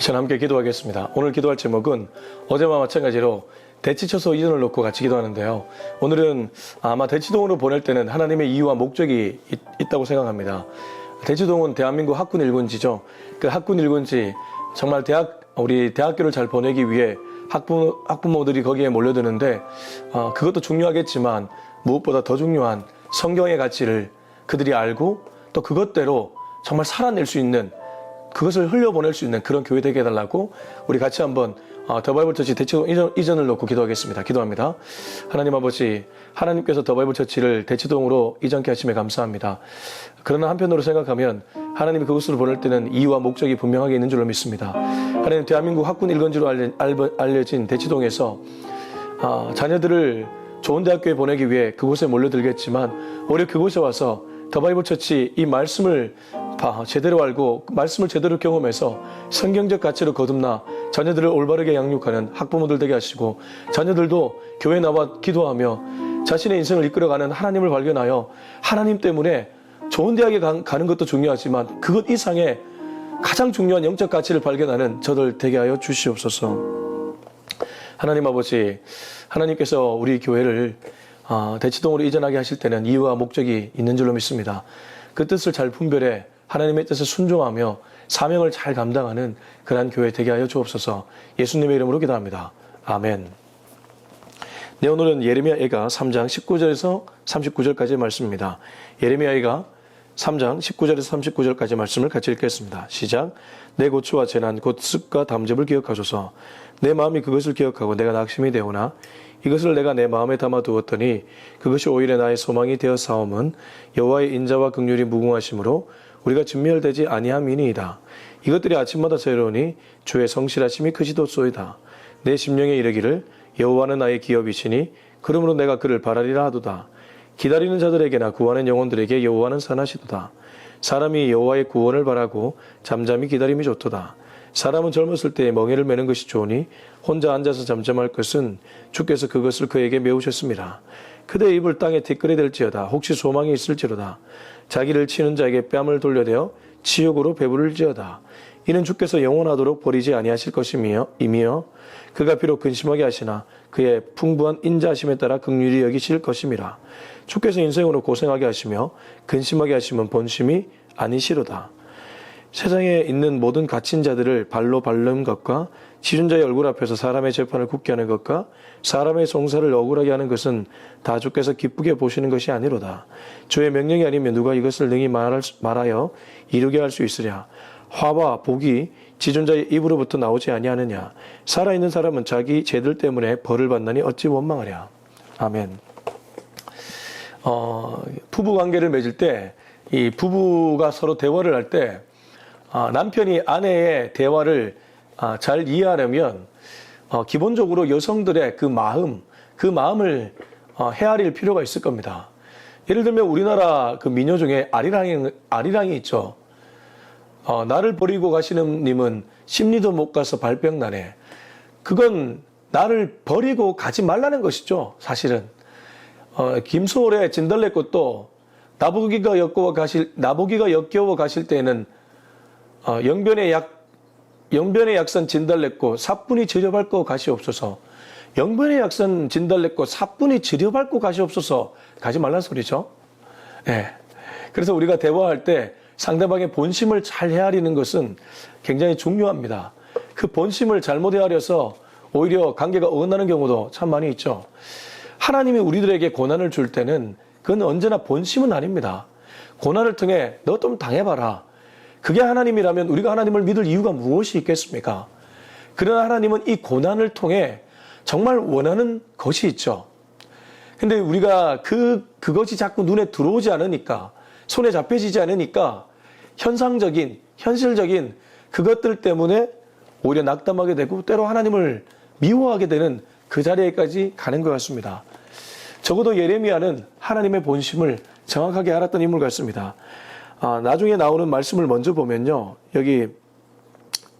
저는 함께 기도하겠습니다. 오늘 기도할 제목은 어제와 마찬가지로 대치초소 이전을 놓고 같이 기도하는데요. 오늘은 아마 대치동으로 보낼 때는 하나님의 이유와 목적이 있다고 생각합니다. 대치동은 대한민국 학군 일군지죠. 그 학군 일군지 정말 우리 대학교를 잘 보내기 위해 학부모들이 거기에 몰려드는데 그것도 중요하겠지만 무엇보다 더 중요한 성경의 가치를 그들이 알고 또 그것대로 정말 살아낼 수 있는, 그것을 흘려보낼 수 있는 그런 교회 되게 해달라고 우리 같이 한번 더바이블 처치 대치동 이전을 놓고 기도하겠습니다. 기도합니다. 하나님 아버지, 하나님께서 더바이블 처치를 대치동으로 이전케 하심에 감사합니다. 그러나 한편으로 생각하면 하나님이 그곳으로 보낼 때는 이유와 목적이 분명하게 있는 줄로 믿습니다. 하나님, 대한민국 학군 일건지로 알려진 대치동에서 자녀들을 좋은 대학교에 보내기 위해 그곳에 몰려들겠지만 오히려 그곳에 와서 더바이블 처치 이 말씀을 제대로 알고 말씀을 제대로 경험해서 성경적 가치로 거듭나 자녀들을 올바르게 양육하는 학부모들 되게 하시고, 자녀들도 교회 나와 기도하며 자신의 인생을 이끌어가는 하나님을 발견하여 하나님 때문에 좋은 대학에 가는 것도 중요하지만 그것 이상의 가장 중요한 영적 가치를 발견하는 저들 되게 하여 주시옵소서. 하나님 아버지, 하나님께서 우리 교회를 대치동으로 이전하게 하실 때는 이유와 목적이 있는 줄로 믿습니다. 그 뜻을 잘 분별해 하나님의 뜻에 순종하며 사명을 잘 감당하는 그러한 교회 되게 하여 주옵소서. 예수님의 이름으로 기도합니다. 아멘. 네, 오늘은 예레미야가 3장 19절에서 39절까지의 말씀입니다. 예레미야가 3장 19절에서 39절까지 말씀을 같이 읽겠습니다. 시작. 내 고초와 재난 곧 습과 담즙을 기억하소서. 내 마음이 그것을 기억하고 내가 낙심이 되오나 이것을 내가 내 마음에 담아두었더니 그것이 오히려 나의 소망이 되어 사옴은 여호와의 인자와 긍휼이 무궁하심으로 우리가 진멸되지 아니함이니이다. 이것들이 아침마다 새로우니 주의 성실하심이 크시도소이다. 내 심령에 이르기를 여호와는 나의 기업이시니 그러므로 내가 그를 바라리라 하도다. 기다리는 자들에게나 구하는 영혼들에게 여호와는 선하시도다. 사람이 여호와의 구원을 바라고 잠잠히 기다림이 좋도다. 사람은 젊었을 때에 멍에를 매는 것이 좋으니 혼자 앉아서 잠잠할 것은 주께서 그것을 그에게 메우셨습니다. 그대의 입을 땅에 티끌이 될지어다. 혹시 소망이 있을지로다. 자기를 치는 자에게 뺨을 돌려대어 치욕으로 배부를지어다. 이는 주께서 영원하도록 버리지 아니하실 것이며 그가 비록 근심하게 하시나 그의 풍부한 인자하심에 따라 긍휼히 여기실 것임이라. 주께서 인생으로 고생하게 하시며 근심하게 하시면 본심이 아니시로다. 세상에 있는 모든 갇힌 자들을 발로 밟는 것과 치른 자의 얼굴 앞에서 사람의 재판을 굳게 하는 것과 사람의 송사를 억울하게 하는 것은 다 주께서 기쁘게 보시는 것이 아니로다. 주의 명령이 아니면 누가 이것을 능히 말하여 이루게 할 수 있으랴. 화와 복이 지존자의 입으로부터 나오지 아니하느냐. 살아있는 사람은 자기 죄들 때문에 벌을 받나니 어찌 원망하랴. 아멘. 부부 관계를 맺을 때 이 부부가 서로 대화를 할 때 남편이 아내의 대화를 잘 이해하려면 기본적으로 여성들의 그 마음을 헤아릴 필요가 있을 겁니다. 예를 들면 우리나라 그 민요 중에 아리랑이 있죠. 나를 버리고 가시는 님은 심리도 못 가서 발병 나네. 그건 나를 버리고 가지 말라는 것이죠, 사실은. 김소월의 진달래꽃도 나보기가 역겨워 가실 때에는 영변의 약선 진달래꽃 사뿐히 들여밟고 가시옵소서. 영변의 약선 진달래꽃 사뿐히 들여밟고 가시옵소서. 가지 말란 소리죠. 네. 그래서 우리가 대화할 때 상대방의 본심을 잘 헤아리는 것은 굉장히 중요합니다. 그 본심을 잘못 헤아려서 오히려 관계가 어긋나는 경우도 참 많이 있죠. 하나님이 우리들에게 고난을 줄 때는 그건 언제나 본심은 아닙니다. 고난을 통해 너 좀 당해봐라. 그게 하나님이라면 우리가 하나님을 믿을 이유가 무엇이 있겠습니까? 그러나 하나님은 이 고난을 통해 정말 원하는 것이 있죠. 근데 우리가 그것이 자꾸 눈에 들어오지 않으니까, 손에 잡혀지지 않으니까 현실적인 그것들 때문에 오히려 낙담하게 되고 때로 하나님을 미워하게 되는 그 자리에까지 가는 것 같습니다. 적어도 예레미야는 하나님의 본심을 정확하게 알았던 인물 같습니다. 나중에 나오는 말씀을 먼저 보면요. 여기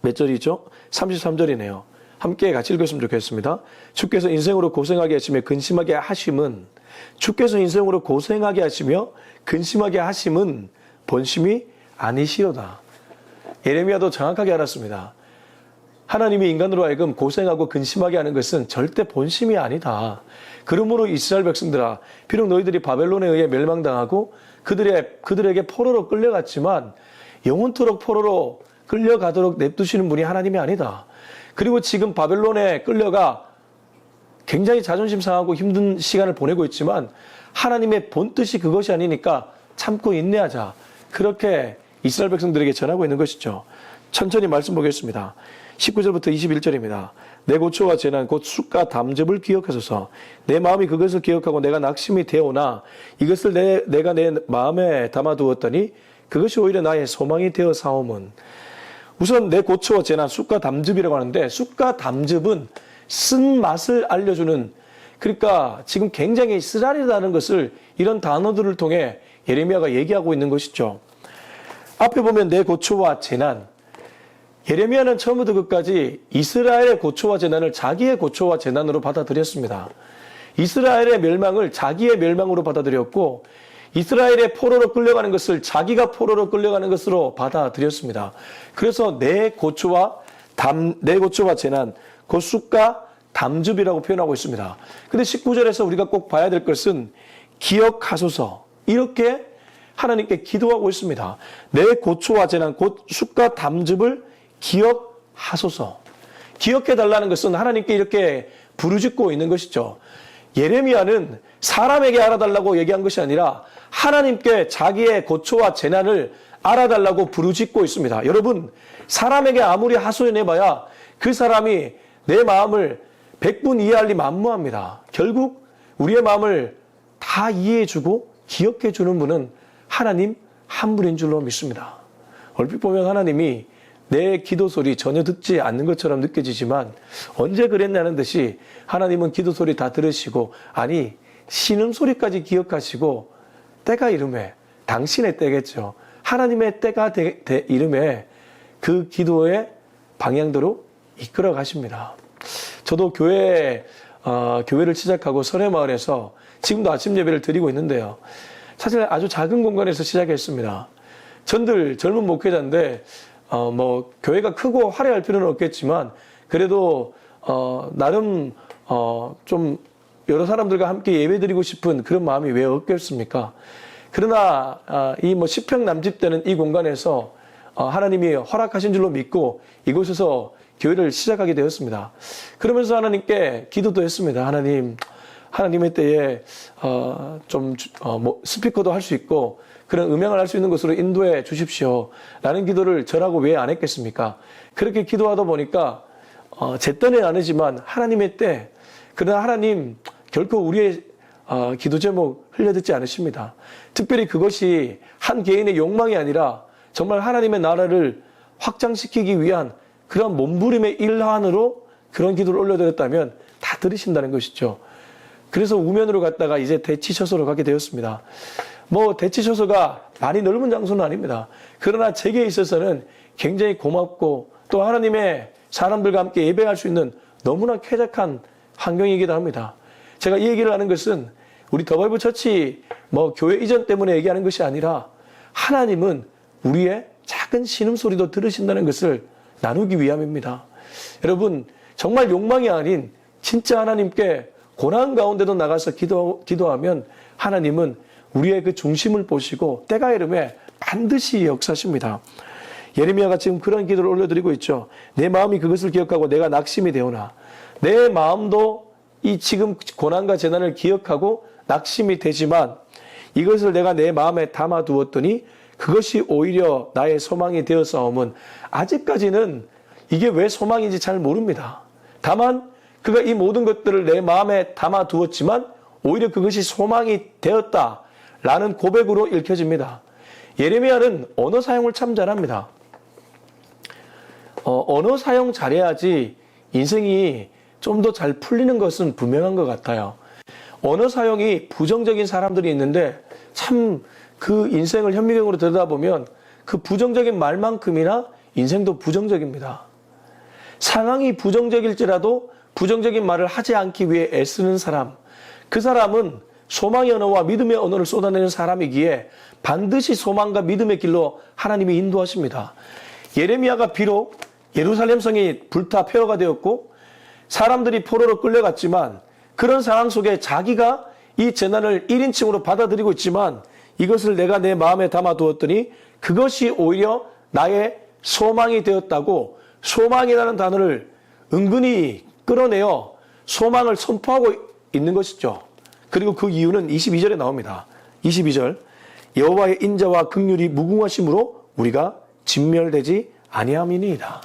몇 절이죠? 33절이네요. 함께 같이 읽었으면 좋겠습니다. 주께서 인생으로 고생하게 하시며 근심하게 하심은, 주께서 인생으로 고생하게 하시며 근심하게 하심은 본심이 아니시로다. 예레미야도 정확하게 알았습니다. 하나님이 인간으로 하여금 고생하고 근심하게 하는 것은 절대 본심이 아니다. 그러므로 이스라엘 백성들아, 비록 너희들이 바벨론에 의해 멸망당하고 그들에게 포로로 끌려갔지만 영원토록 포로로 끌려가도록 냅두시는 분이 하나님이 아니다. 그리고 지금 바벨론에 끌려가 굉장히 자존심 상하고 힘든 시간을 보내고 있지만 하나님의 본뜻이 그것이 아니니까 참고 인내하자. 그렇게 이스라엘 백성들에게 전하고 있는 것이죠. 천천히 말씀 보겠습니다. 19절부터 21절입니다. 내 고초와 재난 곧 숫과 담즙을 기억하소서. 내 마음이 그것을 기억하고 내가 낙심이 되오나 이것을 내가 내 마음에 담아두었더니 그것이 오히려 나의 소망이 되어 사오문. 우선 내 고초와 재난, 숫과 담즙이라고 하는데 숫과 담즙은 쓴맛을 알려주는, 그러니까 지금 굉장히 쓰라리다는 것을 이런 단어들을 통해 예레미야가 얘기하고 있는 것이죠. 앞에 보면 내 고초와 재난, 예레미야는 처음부터 끝까지 이스라엘의 고초와 재난을 자기의 고초와 재난으로 받아들였습니다. 이스라엘의 멸망을 자기의 멸망으로 받아들였고 이스라엘의 포로로 끌려가는 것을 자기가 포로로 끌려가는 것으로 받아들였습니다. 그래서 내 고초와 재난, 그 숫과 담즙이라고 표현하고 있습니다. 근데 19절에서 우리가 꼭 봐야 될 것은 기억하소서, 이렇게 하나님께 기도하고 있습니다. 내 고초와 재난, 곧 숫과 담즙을 기억하소서. 기억해달라는 것은 하나님께 이렇게 부르짖고 있는 것이죠. 예레미야는 사람에게 알아달라고 얘기한 것이 아니라 하나님께 자기의 고초와 재난을 알아달라고 부르짖고 있습니다. 여러분, 사람에게 아무리 하소연해봐야 그 사람이 내 마음을 100분 이해할 리 만무합니다. 결국 우리의 마음을 다 이해해주고 기억해주는 분은 하나님 한 분인 줄로 믿습니다. 얼핏 보면 하나님이 내 기도 소리 전혀 듣지 않는 것처럼 느껴지지만 언제 그랬냐는 듯이 하나님은 기도 소리 다 들으시고, 아니 신음소리까지 기억하시고 때가 이름에, 당신의 때겠죠, 하나님의 때가 이름에 그 기도의 방향대로 이끌어 가십니다. 저도 교회를 시작하고 설해마을에서 지금도 아침 예배를 드리고 있는데요. 사실 아주 작은 공간에서 시작했습니다. 전들 젊은 목회자인데 교회가 크고 화려할 필요는 없겠지만 그래도 나름 좀 여러 사람들과 함께 예배드리고 싶은 그런 마음이 왜 없겠습니까? 그러나 이 10평 남짓되는 이 공간에서 하나님이 허락하신 줄로 믿고 이곳에서 교회를 시작하게 되었습니다. 그러면서 하나님께 기도도 했습니다. 하나님의 때에 스피커도 할 수 있고 그런 음향을 할 수 있는 것으로 인도해 주십시오 라는 기도를 절하고 왜 안 했겠습니까? 그렇게 기도하다 보니까 제 때는 아니지만 하나님의 때, 그러나 하나님 결코 우리의 기도 제목 흘려듣지 않으십니다. 특별히 그것이 한 개인의 욕망이 아니라 정말 하나님의 나라를 확장시키기 위한 그런 몸부림의 일환으로 그런 기도를 올려드렸다면 다 들으신다는 것이죠. 그래서 우면으로 갔다가 이제 대치처소로 가게 되었습니다. 대치처소가 많이 넓은 장소는 아닙니다. 그러나 제게 있어서는 굉장히 고맙고 또 하나님의 사람들과 함께 예배할 수 있는 너무나 쾌적한 환경이기도 합니다. 제가 이 얘기를 하는 것은 우리 더바이브 처치 교회 이전 때문에 얘기하는 것이 아니라 하나님은 우리의 작은 신음소리도 들으신다는 것을 나누기 위함입니다. 여러분, 정말 욕망이 아닌 진짜 하나님께 고난 가운데도 나가서 기도하면 하나님은 우리의 그 중심을 보시고 때가 이름에 반드시 역사하십니다. 예레미야가 지금 그런 기도를 올려드리고 있죠. 내 마음이 그것을 기억하고 내가 낙심이 되오나, 내 마음도 이 지금 고난과 재난을 기억하고 낙심이 되지만 이것을 내가 내 마음에 담아두었더니 그것이 오히려 나의 소망이 되어서오면, 아직까지는 이게 왜 소망인지 잘 모릅니다. 다만 그가 이 모든 것들을 내 마음에 담아두었지만 오히려 그것이 소망이 되었다라는 고백으로 읽혀집니다. 예레미야는 언어 사용을 참 잘합니다. 언어 사용 잘해야지 인생이 좀 더 잘 풀리는 것은 분명한 것 같아요. 언어 사용이 부정적인 사람들이 있는데 참 그 인생을 현미경으로 들여다보면 그 부정적인 말만큼이나 인생도 부정적입니다. 상황이 부정적일지라도 부정적인 말을 하지 않기 위해 애쓰는 사람, 그 사람은 소망의 언어와 믿음의 언어를 쏟아내는 사람이기에 반드시 소망과 믿음의 길로 하나님이 인도하십니다. 예레미야가 비록 예루살렘 성이 불타 폐허가 되었고 사람들이 포로로 끌려갔지만 그런 상황 속에 자기가 이 재난을 1인칭으로 받아들이고 있지만 이것을 내가 내 마음에 담아두었더니 그것이 오히려 나의 소망이 되었다고 소망이라는 단어를 은근히 끌어내어 소망을 선포하고 있는 것이죠. 그리고 그 이유는 22절에 나옵니다. 22절 여호와의 인자와 긍휼이 무궁하심으로 우리가 진멸되지 아니함이니이다.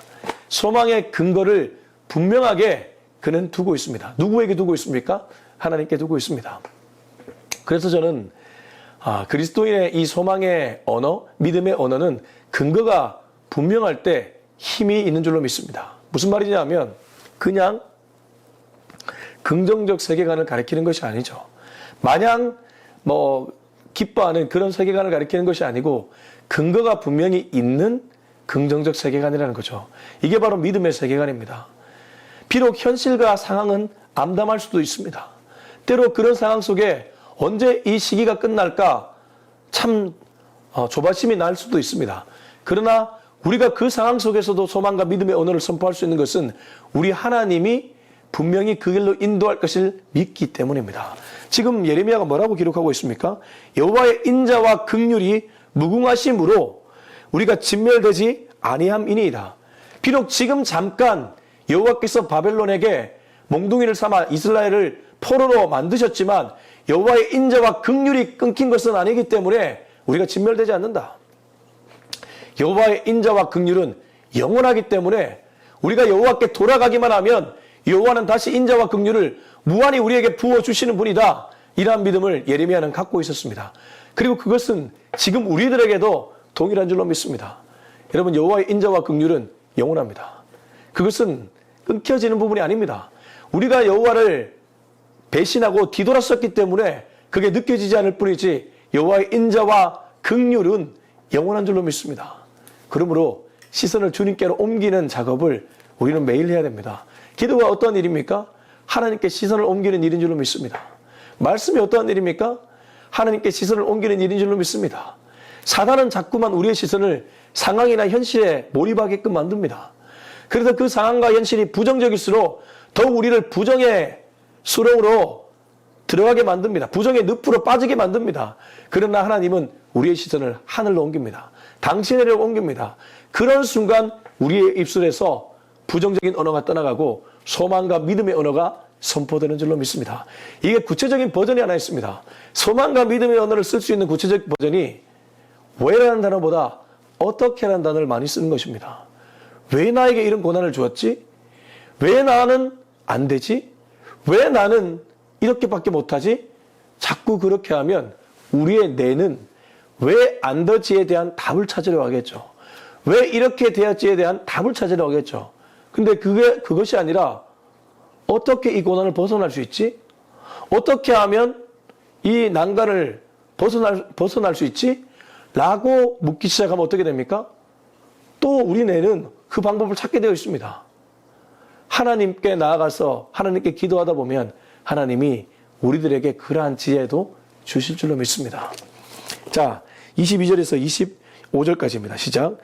소망의 근거를 분명하게 그는 두고 있습니다. 누구에게 두고 있습니까? 하나님께 두고 있습니다. 그래서 저는 그리스도인의 이 소망의 언어, 믿음의 언어는 근거가 분명할 때 힘이 있는 줄로 믿습니다. 무슨 말이냐면 그냥 긍정적 세계관을 가리키는 것이 아니죠. 마냥 기뻐하는 그런 세계관을 가리키는 것이 아니고 근거가 분명히 있는 긍정적 세계관이라는 거죠. 이게 바로 믿음의 세계관입니다. 비록 현실과 상황은 암담할 수도 있습니다. 때로 그런 상황 속에 언제 이 시기가 끝날까 참 조바심이 날 수도 있습니다. 그러나 우리가 그 상황 속에서도 소망과 믿음의 언어를 선포할 수 있는 것은 우리 하나님이 분명히 그 길로 인도할 것을 믿기 때문입니다. 지금 예레미야가 뭐라고 기록하고 있습니까? 여호와의 인자와 긍휼이 무궁하심으로 우리가 진멸되지 아니함이니이다. 비록 지금 잠깐 여호와께서 바벨론에게 몽둥이를 삼아 이스라엘을 포로로 만드셨지만 여호와의 인자와 긍휼이 끊긴 것은 아니기 때문에 우리가 진멸되지 않는다. 여호와의 인자와 긍휼은 영원하기 때문에 우리가 여호와께 돌아가기만 하면 여호와는 다시 인자와 긍휼을 무한히 우리에게 부어주시는 분이다. 이러한 믿음을 예레미야는 갖고 있었습니다. 그리고 그것은 지금 우리들에게도 동일한 줄로 믿습니다. 여러분, 여호와의 인자와 긍휼은 영원합니다. 그것은 끊겨지는 부분이 아닙니다. 우리가 여호와를 배신하고 뒤돌았었기 때문에 그게 느껴지지 않을 뿐이지 여호와의 인자와 긍휼은 영원한 줄로 믿습니다. 그러므로 시선을 주님께로 옮기는 작업을 우리는 매일 해야 됩니다. 기도가 어떤 일입니까? 하나님께 시선을 옮기는 일인 줄로 믿습니다. 말씀이 어떠한 일입니까? 하나님께 시선을 옮기는 일인 줄로 믿습니다. 사단은 자꾸만 우리의 시선을 상황이나 현실에 몰입하게끔 만듭니다. 그래서 그 상황과 현실이 부정적일수록 더욱 우리를 부정의 수렁으로 들어가게 만듭니다. 부정의 늪으로 빠지게 만듭니다. 그러나 하나님은 우리의 시선을 하늘로 옮깁니다. 당신에게 옮깁니다. 그런 순간 우리의 입술에서 부정적인 언어가 떠나가고 소망과 믿음의 언어가 선포되는 줄로 믿습니다. 이게 구체적인 버전이 하나 있습니다. 소망과 믿음의 언어를 쓸 수 있는 구체적 버전이 왜라는 단어보다 어떻게라는 단어를 많이 쓰는 것입니다. 왜 나에게 이런 고난을 주었지? 왜 나는 안 되지? 왜 나는 이렇게밖에 못하지? 자꾸 그렇게 하면 우리의 뇌는 왜 안 되지에 대한 답을 찾으려 하겠죠. 왜 이렇게 되었지에 대한 답을 찾으려 하겠죠. 근데 그것이 아니라 어떻게 이 고난을 벗어날 수 있지? 어떻게 하면 이 난간을 벗어날 수 있지? 라고 묻기 시작하면 어떻게 됩니까? 또 우리 뇌는 그 방법을 찾게 되어 있습니다. 하나님께 나아가서 하나님께 기도하다 보면 하나님이 우리들에게 그러한 지혜도 주실 줄로 믿습니다. 자, 22절에서 25절까지입니다. 시작.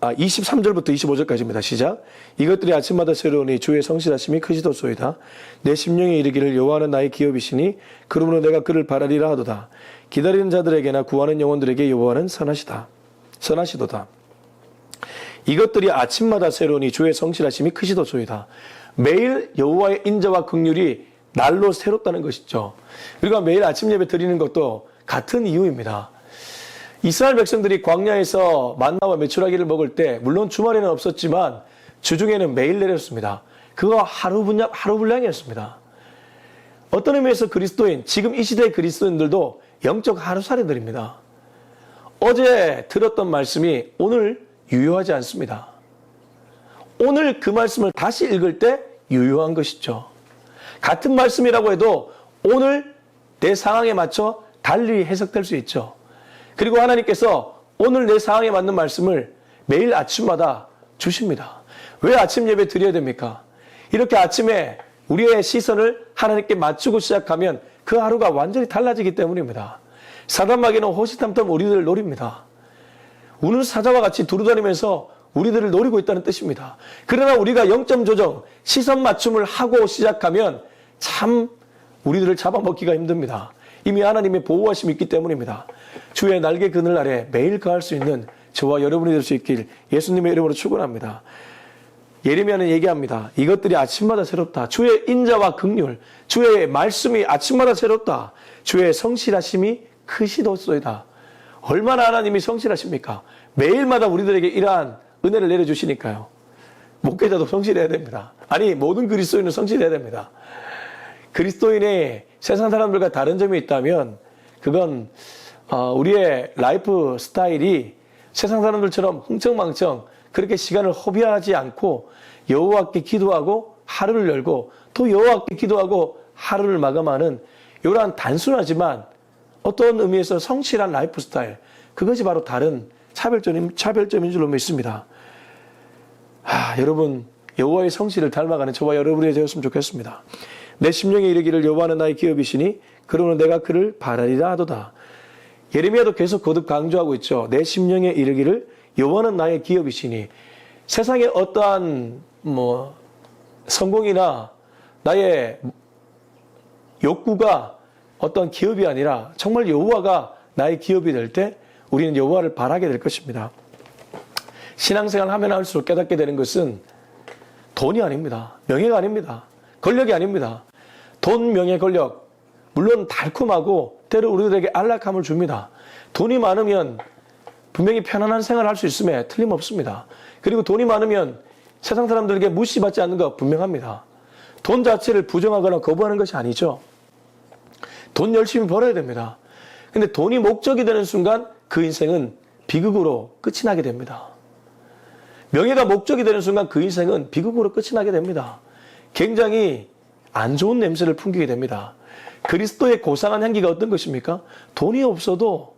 23절부터 25절까지입니다. 시작. 이것들이 아침마다 새로우니 주의 성실하심이 크시도소이다. 내 심령에 이르기를 여호와는 나의 기업이시니 그러므로 내가 그를 바라리라 하도다. 기다리는 자들에게나 구하는 영혼들에게 여호와는 선하시도다. 이것들이 아침마다 새로우니 주의 성실하심이 크시도소이다. 매일 여호와의 인자와 긍휼이 날로 새롭다는 것이죠. 우리가 매일 아침 예배 드리는 것도 같은 이유입니다. 이스라엘 백성들이 광야에서 만나와 메추라기를 먹을 때 물론 주말에는 없었지만 주중에는 매일 내렸습니다. 그거 하루 분량이었습니다. 어떤 의미에서 그리스도인, 지금 이 시대의 그리스도인들도 영적 하루살이들입니다. 어제 들었던 말씀이 오늘 유효하지 않습니다. 오늘 그 말씀을 다시 읽을 때 유효한 것이죠. 같은 말씀이라고 해도 오늘 내 상황에 맞춰 달리 해석될 수 있죠. 그리고 하나님께서 오늘 내 상황에 맞는 말씀을 매일 아침마다 주십니다. 왜 아침 예배 드려야 됩니까? 이렇게 아침에 우리의 시선을 하나님께 맞추고 시작하면 그 하루가 완전히 달라지기 때문입니다. 사단마귀는 호시탐탐 우리들을 노립니다. 우는 사자와 같이 두루다니면서 우리들을 노리고 있다는 뜻입니다. 그러나 우리가 0점 조정, 시선 맞춤을 하고 시작하면 참 우리들을 잡아먹기가 힘듭니다. 이미 하나님의 보호하심이 있기 때문입니다. 주의 날개 그늘 아래 매일 거할 수 있는 저와 여러분이 될 수 있길 예수님의 이름으로 축원합니다. 예레미야는 얘기합니다. 이것들이 아침마다 새롭다. 주의 인자와 긍휼, 주의 말씀이 아침마다 새롭다. 주의 성실하심이 크시도소이다. 얼마나 하나님이 성실하십니까? 매일마다 우리들에게 이러한 은혜를 내려주시니까요. 목회자도 성실해야 됩니다. 아니, 모든 그리스도인은 성실해야 됩니다. 그리스도인의 세상 사람들과 다른 점이 있다면 그건 우리의 라이프 스타일이 세상 사람들처럼 흥청망청 그렇게 시간을 허비하지 않고 여호와께 기도하고 하루를 열고 또 여호와께 기도하고 하루를 마감하는 이러한 단순하지만 어떤 의미에서 성실한 라이프 스타일, 그것이 바로 다른 차별점인 줄로 믿습니다. 여러분, 여호와의 성실을 닮아가는 저와 여러분이 되었으면 좋겠습니다. 내 심령에 이르기를 여호와는 나의 기업이시니 그러므로 내가 그를 바라리라 하도다. 예레미야도 계속 거듭 강조하고 있죠. 내 심령에 이르기를 여호와는 나의 기업이시니. 세상의 어떠한 성공이나 나의 욕구가 어떤 기업이 아니라 정말 여호와가 나의 기업이 될 때 우리는 여호와를 바라게 될 것입니다. 신앙생활 하면 할수록 깨닫게 되는 것은 돈이 아닙니다. 명예가 아닙니다. 권력이 아닙니다. 돈, 명예, 권력 물론 달콤하고 때로 우리들에게 안락함을 줍니다. 돈이 많으면 분명히 편안한 생활을 할 수 있음에 틀림없습니다. 그리고 돈이 많으면 세상 사람들에게 무시받지 않는 것 분명합니다. 돈 자체를 부정하거나 거부하는 것이 아니죠. 돈 열심히 벌어야 됩니다. 근데 돈이 목적이 되는 순간 그 인생은 비극으로 끝이 나게 됩니다. 명예가 목적이 되는 순간 그 인생은 비극으로 끝이 나게 됩니다. 굉장히 안 좋은 냄새를 풍기게 됩니다. 그리스도의 고상한 향기가 어떤 것입니까? 돈이 없어도,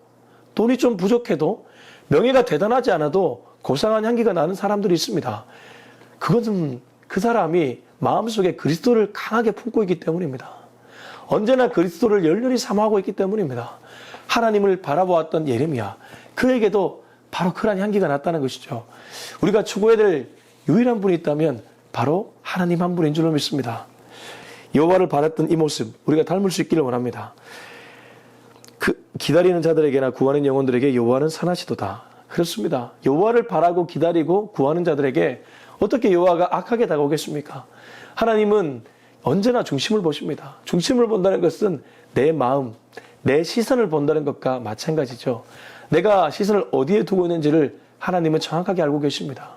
돈이 좀 부족해도, 명예가 대단하지 않아도 고상한 향기가 나는 사람들이 있습니다. 그것은 그 사람이 마음속에 그리스도를 강하게 품고 있기 때문입니다. 언제나 그리스도를 열렬히 사모하고 있기 때문입니다. 하나님을 바라보았던 예레미야, 그에게도 바로 그런 향기가 났다는 것이죠. 우리가 추구해야 될 유일한 분이 있다면 바로 하나님 한 분인 줄로 믿습니다. 여호와를 바랐던 이 모습 우리가 닮을 수 있기를 원합니다. 기다리는 자들에게나 구하는 영혼들에게 여호와는 선하시도다. 그렇습니다. 여호와를 바라고 기다리고 구하는 자들에게 어떻게 여호와가 악하게 다가오겠습니까? 하나님은 언제나 중심을 보십니다. 중심을 본다는 것은 내 마음, 내 시선을 본다는 것과 마찬가지죠. 내가 시선을 어디에 두고 있는지를 하나님은 정확하게 알고 계십니다.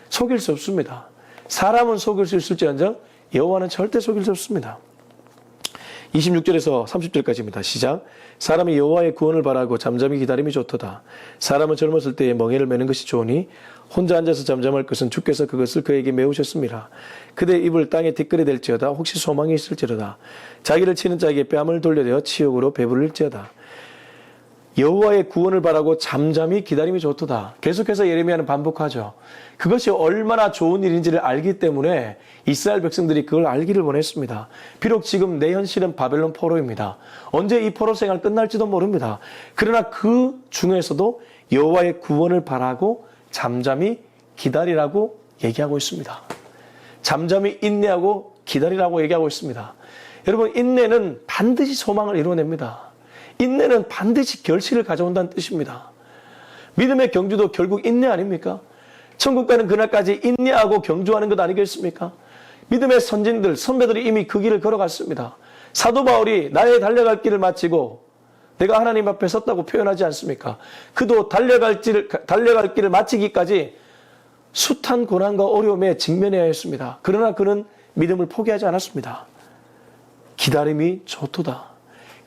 속일 수 없습니다. 사람은 속일 수 있을지언정 여호와는 절대 속일 수 없습니다. 26절에서 30절까지입니다. 시작. 사람이 여호와의 구원을 바라고 잠잠히 기다림이 좋도다. 사람은 젊었을 때에 멍에를 매는 것이 좋으니 혼자 앉아서 잠잠할 것은 주께서 그것을 그에게 메우셨습니다. 그대 입을 땅에 뒷걸이 댈지어다. 혹시 소망이 있을지로다. 자기를 치는 자에게 뺨을 돌려대어 치욕으로 배부를지어다. 여호와의 구원을 바라고 잠잠히 기다림이 좋도다. 계속해서 예레미야는 반복하죠. 그것이 얼마나 좋은 일인지를 알기 때문에 이스라엘 백성들이 그걸 알기를 원했습니다. 비록 지금 내 현실은 바벨론 포로입니다. 언제 이 포로 생활 끝날지도 모릅니다. 그러나 그 중에서도 여호와의 구원을 바라고 잠잠히 기다리라고 얘기하고 있습니다. 잠잠히 인내하고 기다리라고 얘기하고 있습니다. 여러분, 인내는 반드시 소망을 이루어냅니다. 인내는 반드시 결실을 가져온다는 뜻입니다. 믿음의 경주도 결국 인내 아닙니까? 천국 가는 그날까지 인내하고 경주하는 것 아니겠습니까? 믿음의 선진들, 선배들이 이미 그 길을 걸어갔습니다. 사도 바울이 나의 달려갈 길을 마치고 내가 하나님 앞에 섰다고 표현하지 않습니까? 그도 달려갈 길을 마치기까지 숱한 고난과 어려움에 직면해야 했습니다. 그러나 그는 믿음을 포기하지 않았습니다. 기다림이 좋도다.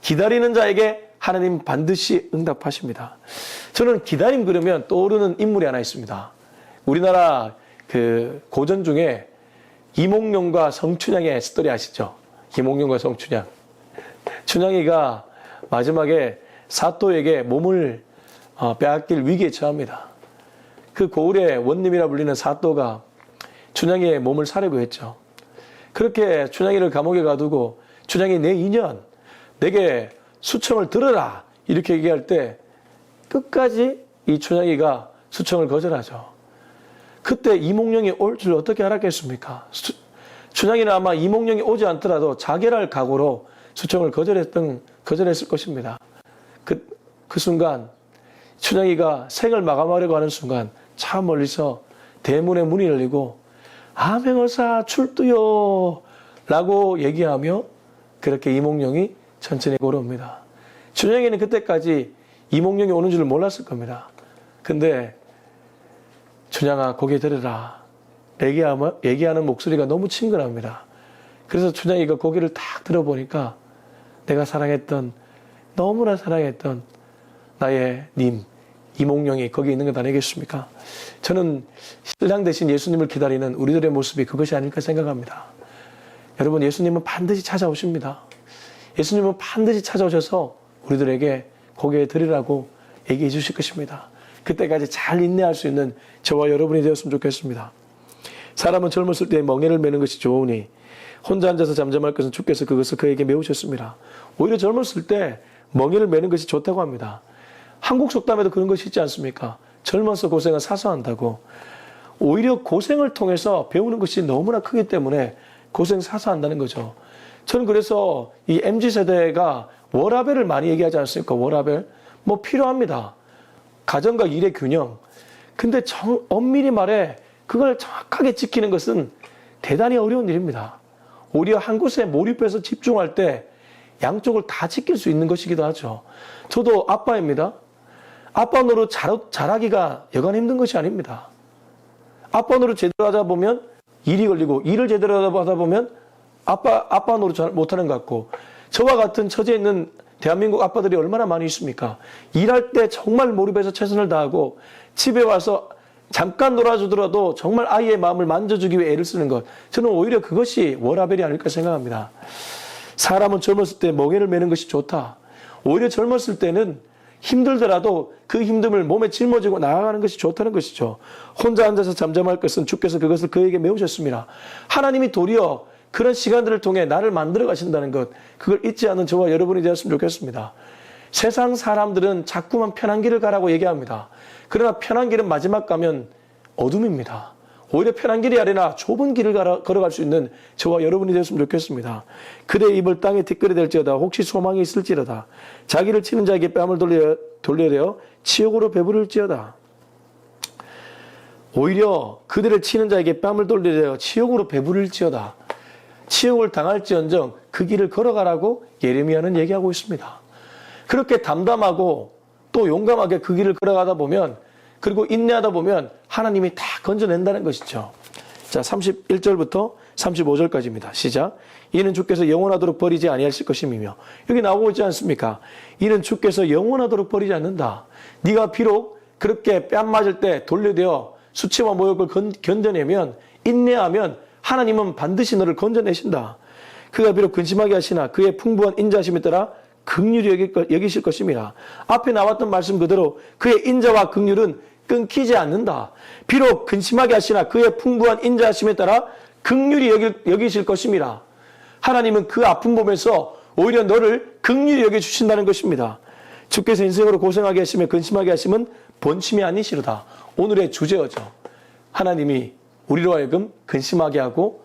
기다리는 자에게 하나님 반드시 응답하십니다. 저는 기다림 그러면 떠오르는 인물이 하나 있습니다. 우리나라 그 고전 중에 이몽룡과 성춘향의 스토리 아시죠? 이몽룡과 성춘향. 춘향이가 마지막에 사또에게 몸을 빼앗길 위기에 처합니다. 그 고을의 원님이라 불리는 사또가 춘향이의 몸을 사려고 했죠. 그렇게 춘향이를 감옥에 가두고 춘향이 내 인연, 내게 수청을 들어라 이렇게 얘기할 때 끝까지 이 춘향이가 수청을 거절하죠. 그때 이몽룡이 올 줄 어떻게 알았겠습니까? 춘향이는 아마 이몽룡이 오지 않더라도 자결할 각오로 수청을 거절했을 것입니다. 그 순간 춘향이가 생을 마감하려고 하는 순간 참 멀리서 대문에 문이 열리고 암행어사 출두요 라고 얘기하며 그렇게 이몽룡이 천천히 걸어옵니다. 춘향이는 그때까지 이몽룡이 오는 줄 몰랐을 겁니다. 근데 춘향아 고개 들으라 얘기하는 목소리가 너무 친근합니다. 그래서 춘향이가 고개를 딱 들어보니까 내가 사랑했던, 너무나 사랑했던 나의 님 이몽룡이 거기 있는 것 아니겠습니까? 저는 신랑 대신 예수님을 기다리는 우리들의 모습이 그것이 아닐까 생각합니다. 여러분, 예수님은 반드시 찾아오십니다. 예수님은 반드시 찾아오셔서 우리들에게 고개 들으라고 얘기해 주실 것입니다. 그때까지 잘 인내할 수 있는 저와 여러분이 되었으면 좋겠습니다. 사람은 젊었을 때 멍에를 매는 것이 좋으니 혼자 앉아서 잠잠할 것은 주께서 그것을 그에게 메우셨습니다. 오히려 젊었을 때 멍에를 매는 것이 좋다고 합니다. 한국 속담에도 그런 것이 있지 않습니까? 젊어서 고생은 사서한다고. 오히려 고생을 통해서 배우는 것이 너무나 크기 때문에 고생 사서한다는 거죠. 저는 그래서 이 MZ세대가 워라밸을 많이 얘기하지 않습니까? 워라밸. 뭐 필요합니다. 가정과 일의 균형. 근데 엄밀히 말해 그걸 정확하게 지키는 것은 대단히 어려운 일입니다. 오히려 한 곳에 몰입해서 집중할 때 양쪽을 다 지킬 수 있는 것이기도 하죠. 저도 아빠입니다. 아빠 노릇 잘하기가 여간 힘든 것이 아닙니다. 아빠 노릇 제대로 하다 보면 일이 걸리고, 일을 제대로 하다 보면 아빠 노릇 잘 못하는 것 같고, 저와 같은 처지에 있는 대한민국 아빠들이 얼마나 많이 있습니까? 일할 때 정말 몰입해서 최선을 다하고 집에 와서 잠깐 놀아주더라도 정말 아이의 마음을 만져주기 위해 애를 쓰는 것. 저는 오히려 그것이 워라밸이 아닐까 생각합니다. 사람은 젊었을 때 멍에를 매는 것이 좋다. 오히려 젊었을 때는 힘들더라도 그 힘듦을 몸에 짊어지고 나아가는 것이 좋다는 것이죠. 혼자 앉아서 잠잠할 것은 주께서 그것을 그에게 메우셨습니다. 하나님이 도리어 그런 시간들을 통해 나를 만들어 가신다는 것, 그걸 잊지 않는 저와 여러분이 되었으면 좋겠습니다. 세상 사람들은 자꾸만 편한 길을 가라고 얘기합니다. 그러나 편한 길은 마지막 가면 어둠입니다. 오히려 편한 길이 아니라 좁은 길을 걸어갈 수 있는 저와 여러분이 되었으면 좋겠습니다. 그대 입을 땅에 티끌이 될지어다. 혹시 소망이 있을지어다. 자기를 치는 자에게 뺨을 돌려내어 치욕으로 배부를지어다. 오히려 그들을 치는 자에게 뺨을 돌려내어 치욕으로 배부를지어다. 치욕을 당할지언정 그 길을 걸어가라고 예레미야는 얘기하고 있습니다. 그렇게 담담하고 또 용감하게 그 길을 걸어가다 보면, 그리고 인내하다 보면 하나님이 다 건져낸다는 것이죠. 자, 31절부터 35절까지입니다. 시작. 이는 주께서 영원하도록 버리지 아니하실 것임이며. 여기 나오고 있지 않습니까? 이는 주께서 영원하도록 버리지 않는다. 네가 비록 그렇게 뺨 맞을 때 돌려대어 수치와 모욕을 견뎌내면, 인내하면 하나님은 반드시 너를 건져내신다. 그가 비록 근심하게 하시나 그의 풍부한 인자하심에 따라 긍휼히 여기실 것입니다. 앞에 나왔던 말씀 그대로 그의 인자와 긍휼은 끊기지 않는다. 비록 근심하게 하시나 그의 풍부한 인자하심에 따라 긍휼히 여기실 것입니다. 하나님은 그 아픔 보면서 오히려 너를 긍휼히 여겨주신다는 것입니다. 주께서 인생으로 고생하게 하시며 근심하게 하심은 본심이 아니시로다. 오늘의 주제어죠. 하나님이 우리로 하여금 근심하게 하고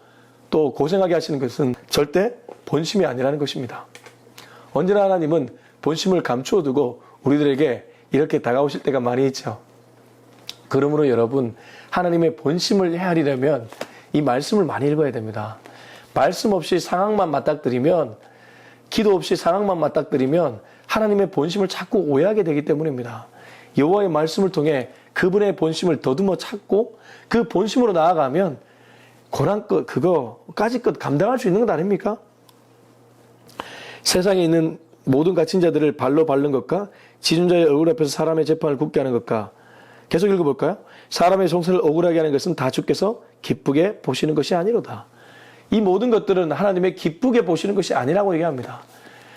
또 고생하게 하시는 것은 절대 본심이 아니라는 것입니다. 언제나 하나님은 본심을 감추어 두고 우리들에게 이렇게 다가오실 때가 많이 있죠. 그러므로 여러분, 하나님의 본심을 헤아리려면 이 말씀을 많이 읽어야 됩니다. 말씀 없이 상황만 맞닥뜨리면, 기도 없이 상황만 맞닥뜨리면 하나님의 본심을 자꾸 오해하게 되기 때문입니다. 여호와의 말씀을 통해 그분의 본심을 더듬어 찾고 그 본심으로 나아가면 고난 것, 그거까지 것 감당할 수 있는 것 아닙니까? 세상에 있는 모든 갇힌 자들을 발로 밟는 것과 지존자의 얼굴 앞에서 사람의 재판을 굳게 하는 것과, 계속 읽어볼까요? 사람의 송사를 억울하게 하는 것은 다 주께서 기쁘게 보시는 것이 아니로다. 이 모든 것들은 하나님의 기쁘게 보시는 것이 아니라고 얘기합니다.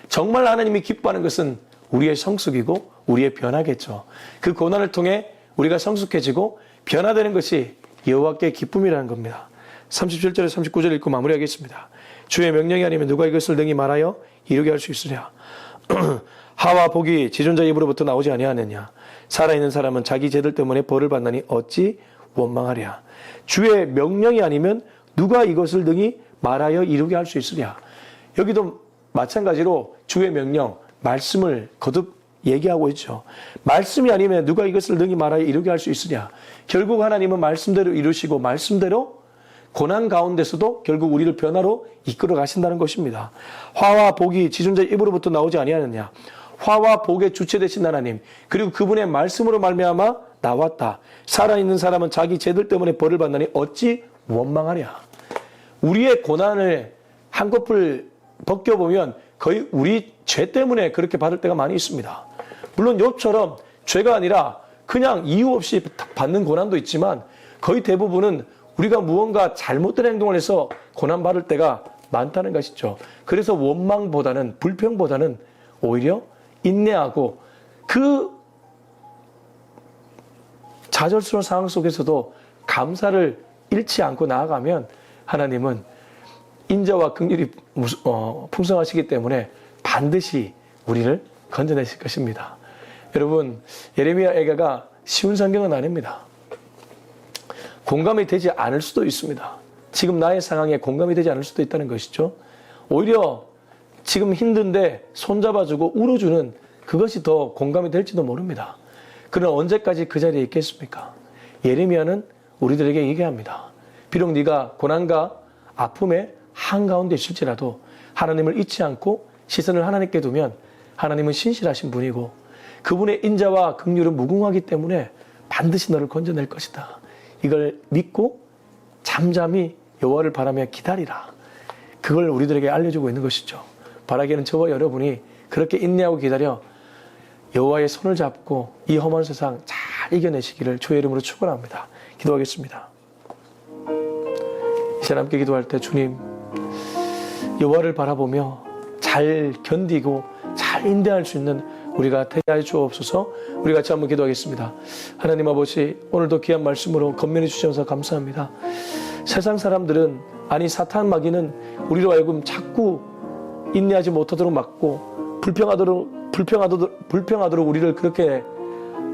정말 하나님이 기뻐하는 것은 우리의 성숙이고 우리의 변화겠죠. 그 고난을 통해 우리가 성숙해지고 변화되는 것이 여호와께 기쁨이라는 겁니다. 37절에 39절 읽고 마무리하겠습니다. 주의 명령이 아니면 누가 이것을 능히 말하여 이루게 할 수 있으랴. 하와 복이 지존자 입으로부터 나오지 아니하느냐. 살아있는 사람은 자기 죄들 때문에 벌을 받나니 어찌 원망하랴. 주의 명령이 아니면 누가 이것을 능히 말하여 이루게 할 수 있으랴. 여기도 마찬가지로 주의 명령, 말씀을 거듭 얘기하고 있죠. 말씀이 아니면 누가 이것을 능히 말하여 이루게 할 수 있으랴. 결국 하나님은 말씀대로 이루시고 말씀대로 고난 가운데서도 결국 우리를 변화로 이끌어 가신다는 것입니다. 화와 복이 지존자의 입으로부터 나오지 아니하느냐. 화와 복의 주체 되신 하나님, 그리고 그분의 말씀으로 말미암아 나왔다. 살아있는 사람은 자기 죄들 때문에 벌을 받나니 어찌 원망하랴. 우리의 고난을 한꺼풀 벗겨보면 거의 우리 죄 때문에 그렇게 받을 때가 많이 있습니다. 물론 욥처럼 죄가 아니라 그냥 이유 없이 받는 고난도 있지만 거의 대부분은 우리가 무언가 잘못된 행동을 해서 고난받을 때가 많다는 것이죠. 그래서 원망보다는, 불평보다는 오히려 인내하고 그 좌절스러운 상황 속에서도 감사를 잃지 않고 나아가면 하나님은 인자와 긍휼이 풍성하시기 때문에 반드시 우리를 건져내실 것입니다. 여러분, 예레미야 애가가 쉬운 성경은 아닙니다. 공감이 되지 않을 수도 있습니다. 지금 나의 상황에 공감이 되지 않을 수도 있다는 것이죠. 오히려 지금 힘든데 손잡아주고 울어주는 그것이 더 공감이 될지도 모릅니다. 그러나 언제까지 그 자리에 있겠습니까? 예레미야는 우리들에게 얘기합니다. 비록 네가 고난과 아픔의 한가운데 있을지라도 하나님을 잊지 않고 시선을 하나님께 두면 하나님은 신실하신 분이고 그분의 인자와 긍휼은 무궁하기 때문에 반드시 너를 건져낼 것이다. 이걸 믿고 잠잠히 여호와를 바라며 기다리라. 그걸 우리들에게 알려주고 있는 것이죠. 바라기는 저와 여러분이 그렇게 인내하고 기다려 여호와의 손을 잡고 이 험한 세상 잘 이겨내시기를 주의 이름으로 축원합니다. 기도하겠습니다. 이 시간 함께 기도할 때 주님, 여호와를 바라보며 잘 견디고 잘 인내할 수 있는 우리가 되게 하여 주옵소서. 우리 같이 한번 기도하겠습니다. 하나님 아버지, 오늘도 귀한 말씀으로 건면해 주셔서 감사합니다. 세상 사람들은, 아니 사탄 마귀는 우리로 하여금 자꾸 인내하지 못하도록 막고 불평하도록 우리를 그렇게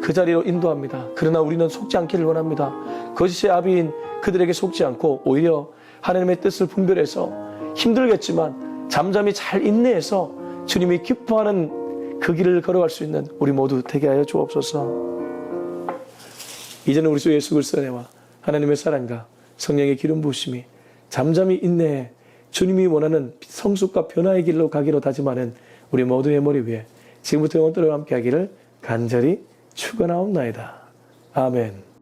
그 자리로 인도합니다. 그러나 우리는 속지 않기를 원합니다. 거짓의 아비인 그들에게 속지 않고 오히려 하나님의 뜻을 분별해서 힘들겠지만 잠잠히 잘 인내해서 주님이 기뻐하는 그 길을 걸어갈 수 있는 우리 모두 되게 하여 주옵소서. 이제는 우리 주 예수 그리스도 은혜와 하나님의 사랑과 성령의 기름 부으심이 잠잠히 인내해 주님이 원하는 성숙과 변화의 길로 가기로 다짐하는 우리 모두의 머리 위에 지금부터 영원토록 함께 하기를 간절히 축원하옵나이다. 아멘.